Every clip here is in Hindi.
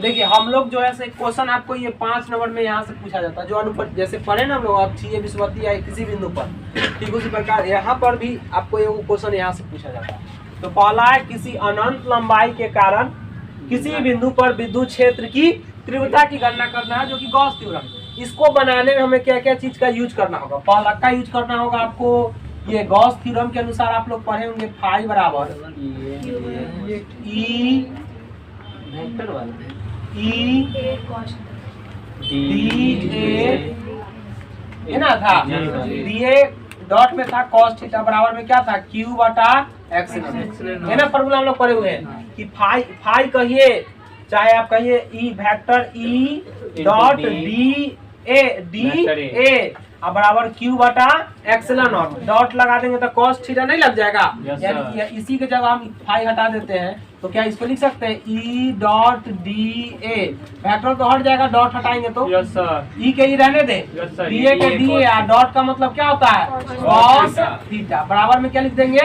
देखिए हम लोग जो है क्वेश्चन आपको ये 5 नंबर में यहाँ से पूछा जाता है, जो अनुपात जैसे पढ़े ना हम लोग अक्षीय विषुवतीय या किसी बिंदु पर, ठीक उसी प्रकार यहाँ पर भी आपको एक क्वेश्चन यहाँ से पूछा जाता है। तो पहला है किसी अनंत लंबाई के कारण किसी बिंदु पर विद्युत क्षेत्र की तीव्रता की गणना करना है, जो कि गॉस थ्योरम। इसको बनाने में हमें क्या क्या चीज का यूज करना होगा? पहला का यूज करना होगा आपको ये गॉस थ्योरम के अनुसार आप लोग पढ़े होंगे फाई बराबर ई वेक्टर वाला ई डी ए है ना था, डी ए डॉट में था cos थीटा बराबर में क्या था Q बटा एक्स है ना। फॉर्मूला हम लोग पढ़े हुए हैं कि फाई कहिए चाहे आप कहिए E vector E dot D A अब बराबर Q बटा एक्सलन नॉट, डॉट लगा देंगे तो cos थीटा नहीं लग जाएगा। यानी इसी के जगह हम फाई हटा देते हैं तो क्या इसको लिख सकते हैं E dot D A, vector तो हट जाएगा, डॉट हटाएंगे तो ई के ई रहने दे, डी ए के डी ए, डॉट का मतलब क्या होता है cos थीटा बराबर में क्या लिख देंगे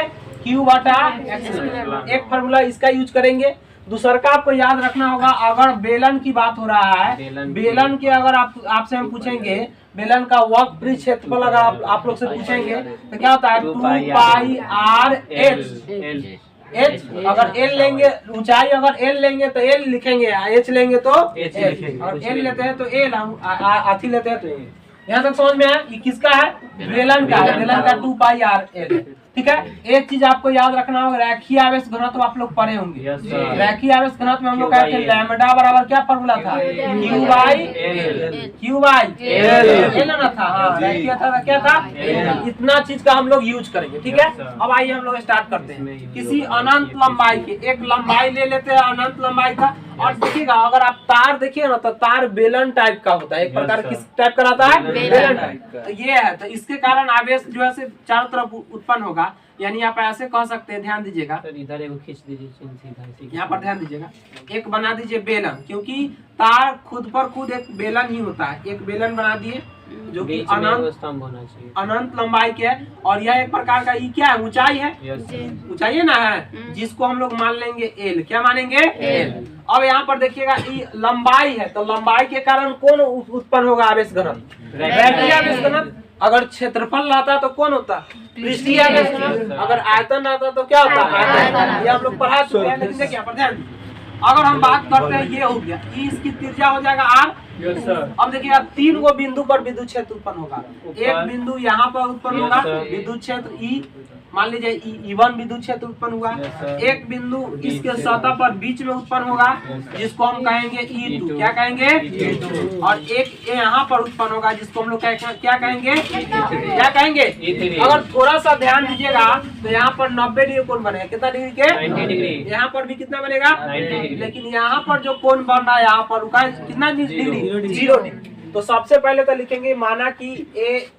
Q बटा एक्सलन। एक फार्मूला इसका यूज करेंगे। दूसरा का आपको याद रखना होगा, अगर बेलन की बात हो रहा है, बेलन के अगर आपसे हम पूछेंगे बेलन का वक्र क्षेत्रफल अगर आप लोग से पूछेंगे तो क्या होता है 2 पाई आर एच। अगर एल लेंगे ऊंचाई, अगर एल लेंगे तो एल लिखेंगे, एच लेंगे तो एच, और एल लेते हैं तो एल, आथी लेते हैं तो एल। यहाँ तक समझ में आया? ये किसका है? बेलन का है, बेलन का 2 पाई आर एल। ठीक है। एक चीज आपको याद रखना होगा, रेखीय आवेश घनत्व आप लोग पढ़े होंगे। रेखीय आवेश घनत्व में हम लोग कहते हैं लैम्डा बराबर क्या फॉर्मूला था क्यू बाई एल ना था। हाँ रेखीय था, क्या था? इतना चीज का हम लोग यूज करेंगे। ठीक है। अब आइए हम लोग स्टार्ट करते हैं। किसी अनंत लंबाई के, एक लंबाई ले लेते हैं अनंत लंबाई का, और देखिएगा अगर आप तार देखिए ना तो तार बेलन टाइप का होता है। एक प्रकार किस टाइप का रहता है? बेलन टाइप। तो ये है, तो इसके कारण आवेश जो है चारों तरफ उत्पन्न होगा। यानी आप ऐसे कह सकते हैं, ध्यान दीजिएगा, इधर एगो खींच दीजिए, यहाँ पर ध्यान दीजिएगा, एक बना दीजिए बेलन, क्योंकि तार खुद पर खुद एक बेलन ही होता है। एक बेलन बना दिए जो कि अनंत लंबाई के है, और यह एक प्रकार का क्या है? ऊंचाई है, ऊंचाई है ना है, जिसको हम लोग मान लेंगे एल। क्या मानेंगे? एल। अब यहाँ पर देखिएगा लंबाई है, तो लंबाई के कारण कौन उत्पन्न होगा? आवेश घनत्व, रेखीय आवेश घनत्व। अगर क्षेत्रफल रहता तो कौन होता? पृष्ठीय आवेश घनत्व। अगर आयतन रहता तो क्या होता? आयतन। ये हम लोग पढ़ा चुके हैं, लेकिन देखिए पर ध्यान, अगर हम बात करते हैं, ये हो गया ई, इसकी त्रिज्या हो जाएगा आर। अब देखिए 3 गो बिंदु पर विद्युत क्षेत्र उत्पन्न होगा। एक बिंदु यहाँ पर उत्पन्न होगा विद्युत क्षेत्र ई, मान लीजिए E1 विद्युत क्षेत्र उत्पन्न हुआ। एक बिंदु इसके सतह पर बीच में उत्पन्न होगा, जिसको हम कहेंगे E2। क्या कहेंगे? E2। और एक यहाँ पर उत्पन्न होगा, जिसको हम लोग क्या कहेंगे? क्या कहेंगे? अगर थोड़ा सा ध्यान दीजिएगा तो यहाँ पर 90 डिग्री कोण बनेगा। कितना डिग्री के? 90 डिग्री। यहाँ पर भी कितना बनेगा? 90 डिग्री। लेकिन यहाँ पर जो कोण बन रहा है, यहाँ पर रुका है कितना डिग्री? 0 डिग्री। तो सबसे पहले तो लिखेंगे, माना कि ए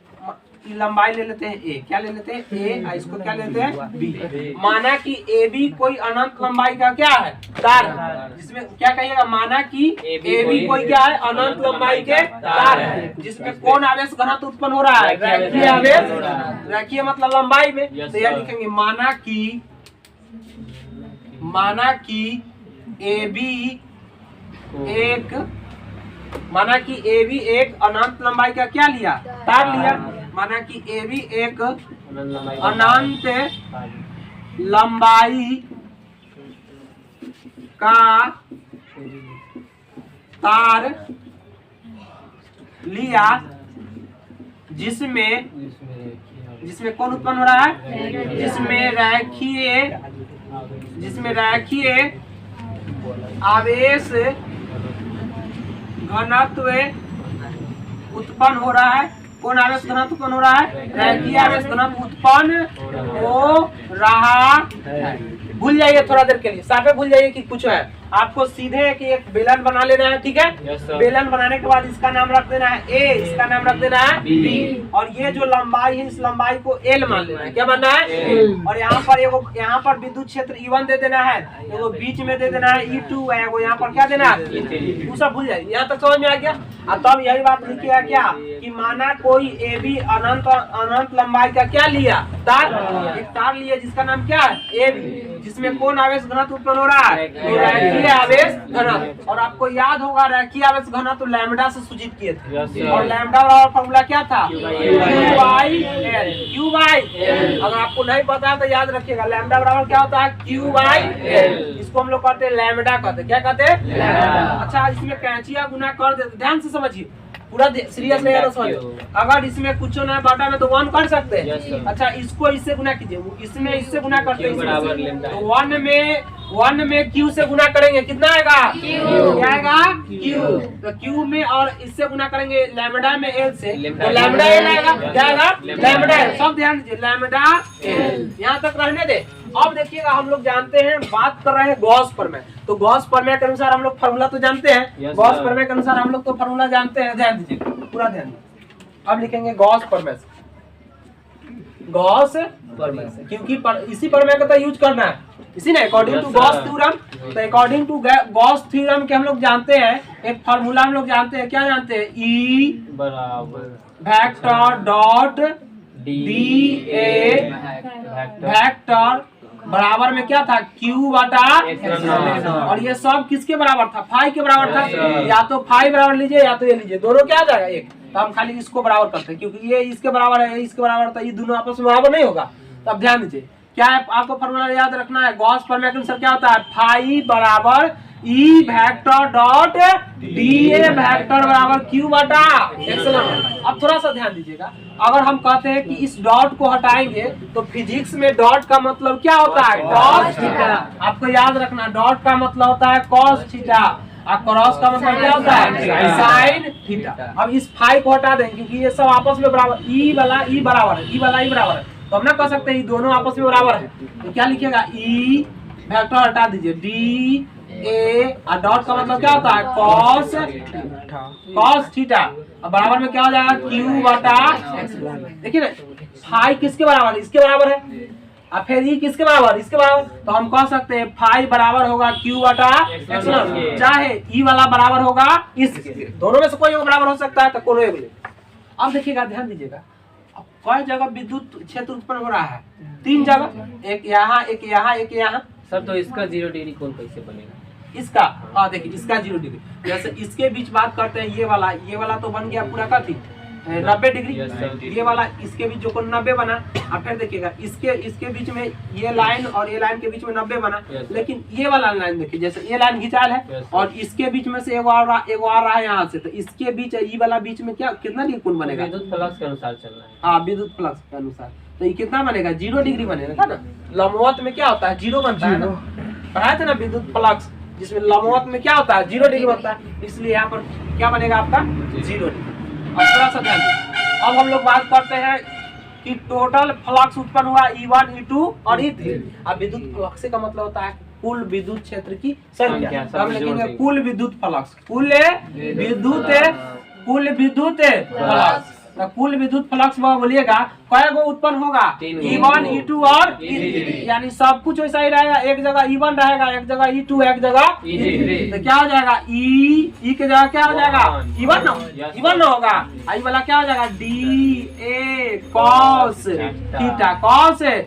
लंबाई ले लेते हैं ए, क्या ले लेते हैं? ए। इसको क्या लेते हैं? बी। माना कि ए बी कोई अनंत लंबाई का क्या है? तार है, जिसमें क्या कहिएगा? माना कि ए बी कोई क्या है? अनंत लंबाई के तार है, जिसमें कौन आवेश घनत्व उत्पन्न हो रहा है? रेखीय आवेश। रेखीय मतलब लंबाई में। तो यह लिखेंगे, माना कि ए बी एक अनंत लंबाई का क्या लिया? तार लिया। माना कि ए भी एक अनंत लंबाई का तार लिया, जिसमें कौन उत्पन्न हो रहा है? जिसमें रेखीय आवेश घनत्व उत्पन्न हो रहा है। कौन आवेश घनत्व उत्पन्न हो रहा है? रेखीय आवेश घनत्व उत्पन्न हो रहा है। भूल जाइए थोड़ा देर के लिए, साफे भूल जाइए कि कुछ है। आपको सीधे एक बेलन बना लेना है। ठीक है। बेलन बनाने के बाद इसका नाम रख देना है ए, इसका नाम रख देना है बी, और ये जो लंबाई है इस लंबाई को एल मान लेना है। क्या मानना है? और यहाँ पर विद्युत क्षेत्र E1 दे देना है, एगो बीच में दे देना है E2, एगो यहाँ पर क्या देना है? वो सब भूल जाइए। यहाँ तक समझ में आ गया। और तब यही बात लिखी है क्या कि माना कोई ए बी अनंत लंबाई का क्या लिया? तार। एक तार लिया जिसका नाम क्या है? A B. जिसमें कौन आवेश घनत्व उत्पन्न हो रहा है? तो रैखिक आवेश घनत्व। और आपको याद होगा रैखिक आवेश घनत्व लैम्बडा से सूचित किए थे, और लैम्बडा बराबर फॉर्मूला क्या था? Q by L. अगर आपको नहीं पता तो याद रखिएगा, लैम्बडा बराबर क्या होता है? Q by L. इसको हम लोग कहते हैं लैम्बडा कहते हैं। क्या कहते हैं? अच्छा, इसमें कैंचिया गुना कर देते, ध्यान से समझिए, पूरा सीरियस नहीं है समझो। अगर इसमें कुछ ना बाटा में तो 1 कर सकते हैं। अच्छा, इसको इससे गुना कीजिए, इसमें इससे गुना करते हैं, तो 1 में Q से गुना करेंगे, कितना आएगा? क्या आएगा? Q। तो Q में और इससे गुना करेंगे लैम्बडा में L से, तो लैम्बडा L आएगा। क्या आएगा? Lambda L। सब ध्यान दीजिए, लैम्बडा L यहाँ तक रहने दे। अब देखिएगा, हम लोग जानते हैं, बात कर रहे हैं गॉस प्रमेय। तो गॉस प्रमेय के अनुसार हम लोग फॉर्मूला तो जानते हैं, गॉस प्रमेय के अनुसार हम लोग तो फॉर्मूला जानते हैं। ध्यान दीजिए, पूरा ध्यान दीजिए। अब लिखेंगे गॉस प्रमेय, गॉस प्रमेय से, क्योंकि इसी प्रमेय का तो यूज करना है, इसी ने अकॉर्डिंग टू गॉस थ्योरम। तो अकॉर्डिंग टू गॉस थ्योरम के हम लोग जानते हैं, एक फॉर्मूला हम लोग जानते हैं। क्या जानते हैं? E बराबर vector dot D A vector बराबर में क्या था? Q बटा एप्सिलॉन। और ये सब किसके बराबर था? फाई के बराबर था। या तो फाई बराबर लीजिए या तो ये लीजिए, दोनों क्या आ जाएगा? एक। तो हम खाली इसको बराबर करते हैं, क्योंकि ये इसके बराबर है, ये इसके बराबर था, ये दोनों आपस में बराबर नहीं होगा। तो अब ध्यान दीजिए, क्या है आपको फॉर्मूला याद रखना है? गॉस प्रमेय के अनुसार क्या होता है? फाई बराबर E vector dot D A vector बराबर Q बटा एप्सिलॉन। अब थोड़ा सा ध्यान दीजिएगा, अगर हम कहते हैं कि इस डॉट को हटाएंगे तो फिजिक्स में डॉट का मतलब क्या होता है? Cos theta. आपको याद रखना, डॉट का मतलब होता है कॉस थीटा, और क्रॉस का मतलब क्या होता है? Sine theta. अब इस फाई को हटा देंगे, क्योंकि ये सब आपस में बराबर, E वाला E बराबर है, E वाला E बराबर है, तो हम ना कह सकते हैं दोनों आपस में बराबर है। तो क्या लिखिएगा? E वेक्टर हटा दीजिए, डी ए, और डॉट का मतलब क्या होता है? Cos theta. अब बराबर में क्या हो जाएगा? Q बटा एप्सिलॉन। देखिए ना, फाई किसके बराबर है? इसके बराबर है। और फिर E किसके बराबर? इसके बराबर। तो हम कह सकते हैं फाई बराबर होगा Q बटा एप्सिलॉन, चाहे E वाला बराबर होगा इसके, दोनों में से कोई बराबर हो सकता है, तो कोनो एक ले। अब देखिएगा, ध्यान दीजिएगा, अब कई जगह विद्युत क्षेत्र उत्पन्न हो रहा है? 3 जगह, एक यहाँ, एक यहाँ, एक यहाँ। सर, तो इसका 0 डिग्री कोण कैसे बनेगा? इसका देखिए, इसका 0 डिग्री, जैसे इसके बीच बात करते हैं, ये वाला तो बन गया पूरा का थी 90 डिग्री। ये वाला इसके बीच जो कोण 90 बना। अब फिर देखिएगा, इसके बीच में ये लाइन और ये लाइन के बीच में 90 बना। लेकिन ये वाला लाइन देखिए, जैसे ये लाइन घिंचाल है और इसके बीच में से एगो आ रहा है यहाँ से, तो इसके बीच ये वाला बीच में क्या कितना डिग्री कोण बनेगा? विद्युत फ्लक्स के अनुसार चलना है। हाँ, विद्युत फ्लक्स के अनुसार, तो ये कितना बनेगा? 0 डिग्री बनेगा ना। लंबवत में क्या होता है? 0 बनता है ना, पढ़ाए थे ना विद्युत फ्लक्स, जिसमें लंबवत में क्या होता है? 0 डिग्री बनता है। इसलिए यहाँ पर क्या बनेगा आपका? 0 डिग्री। अब थोड़ा सा ध्यान दीजिए, अब हम लोग बात करते हैं कि टोटल फ्लक्स उत्पन्न हुआ E1, E2 और E3। अब विद्युत फ्लक्स का मतलब होता है कुल विद्युत क्षेत्र की संख्या। तो हम लिखेंगे कुल विद्युत फ्लक्स, कुल विद्युत फ्लक्स। तो कुल विद्युत फ्लक्स बोलिएगा कई गो उत्पन्न होगा? E1, E2 और E3। यानी सब कुछ वैसा ही रहेगा, एक जगह E1 रहेगा, एक जगह E2, एक जगह E3। तो क्या हो जाएगा? E के जगह क्या हो जाएगा? E1 ना होगा। आई वाला क्या हो जाएगा? DA cos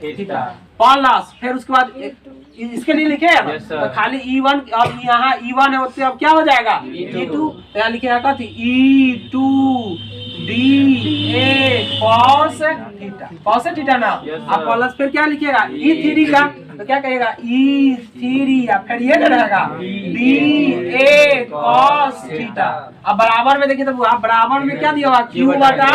थीटा प्लस, फिर उसके बाद इसके लिए लिखे तो खाली E1, अब यहाँ E1 है, उससे अब क्या हो जाएगा? E2। तो यहाँ लिखेगा कथी? E2 DA cos थीटा ना। अब प्लस फिर क्या लिखिएगा? E3 का, तो क्या कहेगा? E3, या फिर ये क्या रहेगा? DA cos theta. अब बराबर में देखिए, तो आप बराबर में क्या दिया होगा? Q बटा।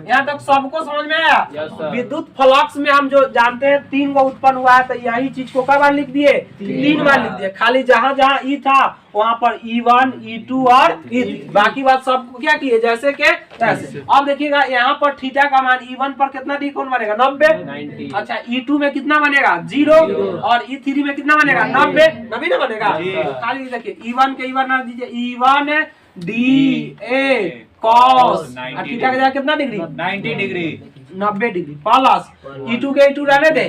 यहाँ तक सबको समझ में आया? विद्युत फ्लक्स में हम जो जानते हैं 3 गो उत्पन्न हुआ है, तो यही चीज को कई बार लिख दिए? 3 बार लिख दिए। खाली जहाँ जहाँ E था वहाँ पर E1, E2 और E3, बाकी बात सबको क्या किए? जैसे के तैसे। अब देखिएगा, यहाँ पर थीटा का मान E1 पर कितना डिग्री कोण बनेगा? 90। अच्छा, E2 में कितना बनेगा? 0। और E3 में कितना बनेगा? 90 ना बनेगा। खाली देखिए, E1 के E1 ना दीजिए, E1 DA cos, थीटा का जगह कितना डिग्री? 90 डिग्री प्लस E2 के E2 रहने दे,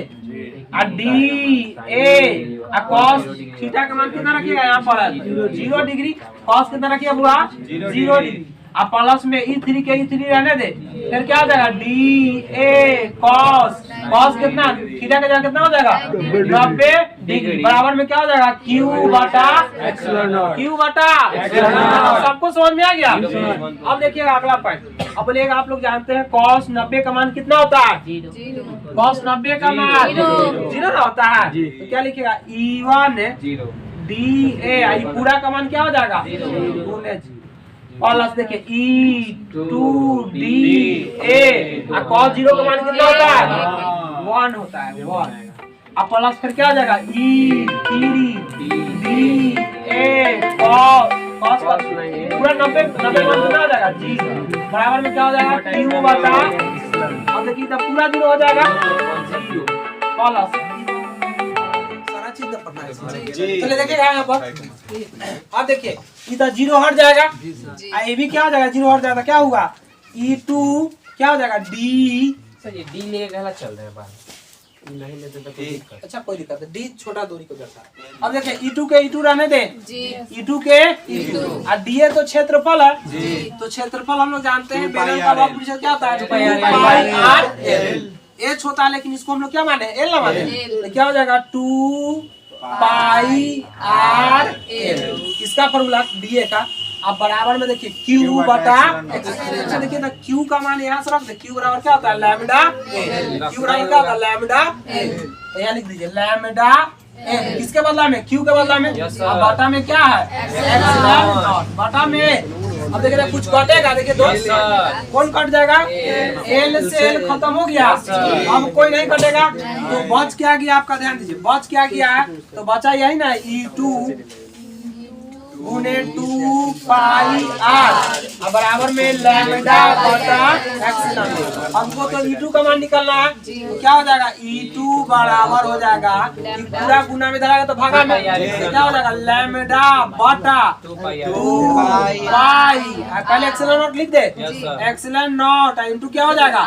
DA cos थीटा का मान कितना रखिएगा? यहाँ पर 0 डिग्री, cos कितना रखिएगा बुआ? 0 डिग्री। अब प्लस में E3 के E3 रहने दे, फिर क्या हो जाएगा डी ए कॉस, कॉस कितना थीटा का जगह कितना हो जाएगा 90 डिग्री, बराबर में क्या हो जाएगा क्यू बटा सबको समझ में आ गया। अब देखिएगा अगला पॉइंट, अब बोलिएगा आप लोग जानते हैं कॉस 90 का मान कितना होता है, कॉस 90 का मान 0 ना होता है, तो क्या लिखिएगा E1 डी ए, पूरा का मान क्या हो जाएगा प्लस देखिए E2 डी ए, कॉस 0 का मान कितना होता है 1 होता है 1, अब प्लस फिर क्या हो जाएगा E3 डी ए कॉस पूरा 90 मान कितना हो जाएगा जी, बराबर में क्या हो जाएगा क्यू बटा, अब देखिए तब पूरा 0 हो जाएगा प्लस, सारा चीज तो पढ़ना है। चलिए देखिएगा यहाँ पर, अब देखिए इधर 0 हट जाएगा, ये भी क्या हो जाएगा 0 हट जाएगा, क्या होगा E2 क्या हो जाएगा डी, सर ये डी लेके गला चल रहे हैं बाहर, नहीं लेते तो कोई दिक्कत, अच्छा कोई दिक्कत है, डी छोटा दूरी को दर्शाता है। अब देखिए E2 के E2 रहने दे, E2 के E2 और डीए तो क्षेत्रफल है, तो क्षेत्रफल हम लोग जानते हैं बेलन का भाग पूछा क्या होता है पाई आर एल, एच होता है लेकिन इसको हम लोग क्या माने एल ना माने, तो क्या हो जाएगा 2 पाई आर एल, इसका फॉर्मूला डीए का। अब बराबर में देखिए Q बटा x, अच्छा देखिए ना Q का मान यहाँ से रख दे, Q बराबर क्या होता है लैम्डा एल, Q बराबर क्या होता है लैम्डा एल, यहाँ लिख दीजिए लैम्डा एल, किसके बदला में Q के बदला में, अब बटा में क्या है एप्सिलॉन नॉट, बटा में अब देखिए कुछ कटेगा, देखिए दोस्त कौन कट जाएगा एल से एल खत्म हो गया, अब कोई नहीं कटेगा, तो बच क्या गया आपका ध्यान दीजिए, बच क्या गया है, तो बचा यही ना E2 गुने 2 पाई आर, अब बराबर में लैम्डा बटा एप्सिलॉन, हमको तो E2 का मान निकालना है, तो क्या हो जाएगा E2 बराबर हो जाएगा पूरा गुना में धराएगा तो भागा में क्या हो जाएगा लैम्डा बटा 2 पाई, पहले एप्सिलॉन नॉट लिख दे, एप्सिलॉन नॉट इनटू क्या हो जाएगा,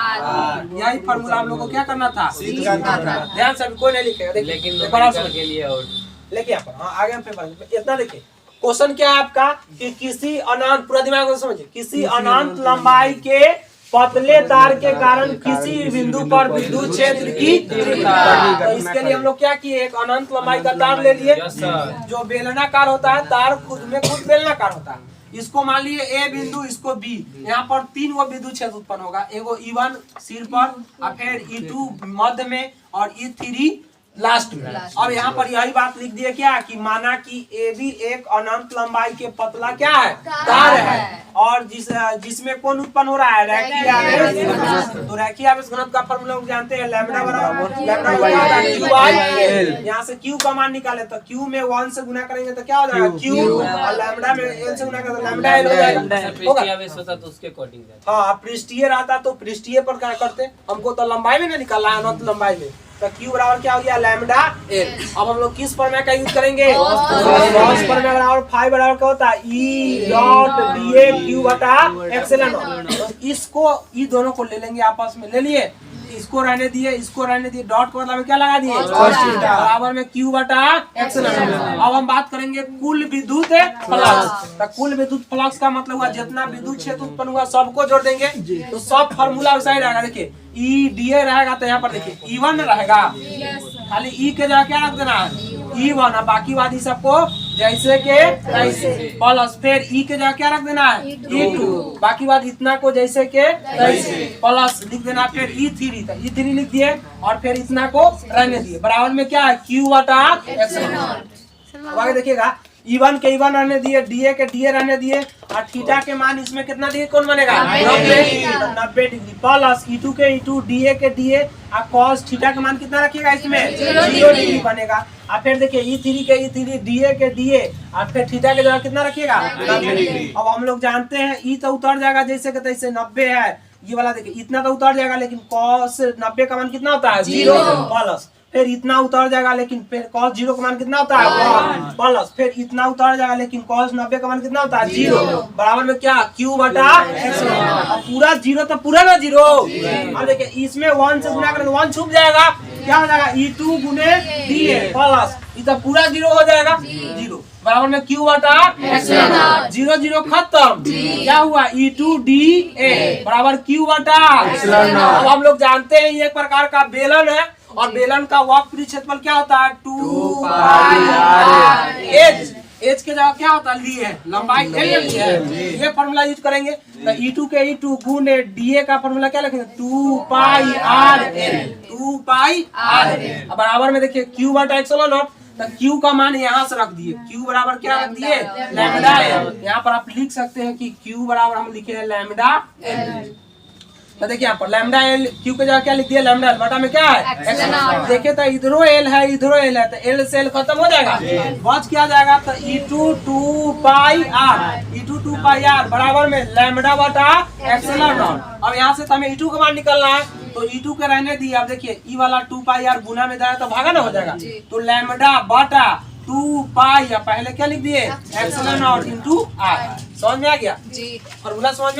यही फार्मूला हम लोग को क्या करना था, ध्यान से कोई नहीं लिखेगा, लेकिन के लिए और लेके आगे हम पेपर इतना देखिए। क्वेश्चन क्या है आपका कि किसी अनंत, पूरा दिमाग को समझिए, किसी अनंत लंबाई के पतले तार के कारण किसी बिंदु पर विद्युत क्षेत्र की तो इसके लिए हम लोग क्या किए, एक अनंत लंबाई का तार ले लिए जो बेलनाकार होता है, तार खुद में खुद बेलनाकार होता है, इसको मान लिए ए बिंदु, इसको बी, यहाँ पर 3 गो विद्युत क्षेत्र उत्पन्न होगा, एगो E1 सिर पर और फिर E2 मध्य में और E3 लास्ट में। अब यहाँ पर यही बात लिख दिए क्या कि माना कि ए भी एक अनंत लंबाई के पतला क्या है तार है, और जिसमें कौन उत्पन्न हो रहा है रैखिक आवेश, तो रैखिक आवेश घनत्व का फॉर्मूला हम जानते हैं लैम्डा बराबर क्यू आई एल, यहाँ से क्यू का मान निकाले तो क्यू में 1 से गुना करेंगे तो क्या हो जाएगा क्यू, और लैम्डा में एल से गुना करेंगे तो लैम्डा एल हो जाएगा, आवेश होता तो उसके अकॉर्डिंग, हाँ पृष्ठीय रहता तो पृष्ठीय पर क्या करते, हमको तो लंबाई में नहीं निकालना है अनंत लंबाई में, तो Q बराबर क्या हो गया लैम्डा एल। अब हम लोग किस प्रमेय का यूज करेंगे, गॉस प्रमेय बराबर फाई बराबर क्या होता है E डॉट dA Q बटा एप्सिलॉन नॉट, तो इसको ये दोनों को ले लेंगे आपस में, ले लिए इसको रहने दिए, इसको रहने दिए, डॉट को मतलब में क्या लगा दिए बराबर में Q बटा एप्सिलॉन नॉट। अब हम बात करेंगे कुल विद्युत फ्लक्स, तो कुल विद्युत फ्लक्स का मतलब हुआ जितना विद्युत क्षेत्र उत्पन्न हुआ सबको जोड़ देंगे, तो सब फार्मूला वैसा ही रहेगा, देखिए E dA रहेगा तो यहाँ पर देखिए E1 रहेगा, खाली E के जगह क्या रख देना है E1, और बाकी वादी सबको जैसे के तैसे, प्लस फिर E के जगह क्या रख देना है E2, बाकी बात इतना को जैसे के तैसे, प्लस लिख देना फिर E3, तो E3 लिख दिए और फिर इतना को रहने दिए, बराबर में क्या है Q बटा एप्सिलॉन नॉट। आगे देखिएगा E1 के E1 रहने दिए, DA के DA रहने दिए, और थीटा के मान इसमें कितना दिए कौन बनेगा 90 डिग्री, प्लस E2 के E2 DA के DA और cos थीटा का मान कितना रखिएगा इसमें 0 डिग्री बनेगा, और फिर देखिए E3 के E3 DA के DA और फिर थीटा के जगह कितना रखिएगा 90 डिग्री। अब हम लोग जानते हैं E तो उतर जाएगा जैसे कि तैसे 90 है, ये वाला देखिए इतना तो उतर जाएगा, लेकिन cos 90 का मान कितना होता है 0, प्लस फिर इतना उतर जाएगा, लेकिन फिर cos 0 का मान कितना होता है 1, प्लस फिर इतना उतर जाएगा, लेकिन cos 90 का मान कितना होता है 0, बराबर में क्या Q बटा एप्सिलॉन, और पूरा 0 तो पूरा ना 0, अब देखिए इसमें 1 से गुना करें तो 1 छूट जाएगा, क्या हो जाएगा E2 गुने DA प्लस इतना पूरा 0 हो जाएगा 0, बराबर में Q बटा एप्सिलॉन नॉट। 0 0 खत्म। क्या हुआ E2dA बराबर Q बटा एप्सिलॉन नॉट। अब हम लोग जानते हैं ये एक प्रकार का बेलन है और बेलन का वक्र क्षेत्रफल क्या होता है 2 पाई r। एच के जगह क्या होता है ली है लंबाई एल है। ये फॉर्मूला यूज करेंगे तो E2 के E2 गुने DA का फॉर्मूला क्या लिखेंगे 2 पाई r l। 2 पाई r l बराबर में देखिए Q बटा एप्सिलॉन नॉट। तो Q का मान यहाँ से रख दिए। Q बराबर क्या रख दिए लैम्डा l। यहाँ पर आप लिख सकते हैं कि Q बराबर हम लिखे हैं लैम्डा l। तो देखिए यहाँ पर लैम्डा एल Q के जगह क्या लिख दिया लैम्डा एल बटा में क्या है देखिए तो इधरो एल है इधरो एल है तो एल से एल खत्म हो जाएगा बच क्या जाएगा तो E2 2 पाई r बराबर में लैम्डा बटा एप्सिलॉन नॉट। अब यहाँ से तो हमें E2 का मान निकलना है तो E2 के रहने दिए। अब देखिए ई वाला 2 पाई r गुना में जाएगा तो भागा ना हो जाएगा तो लैम्डा बटा 2 पाई या पहले क्या लिख दिए एप्सिलॉन नॉट इनटू r। समझ में आ गया फॉर्मूला समझ में।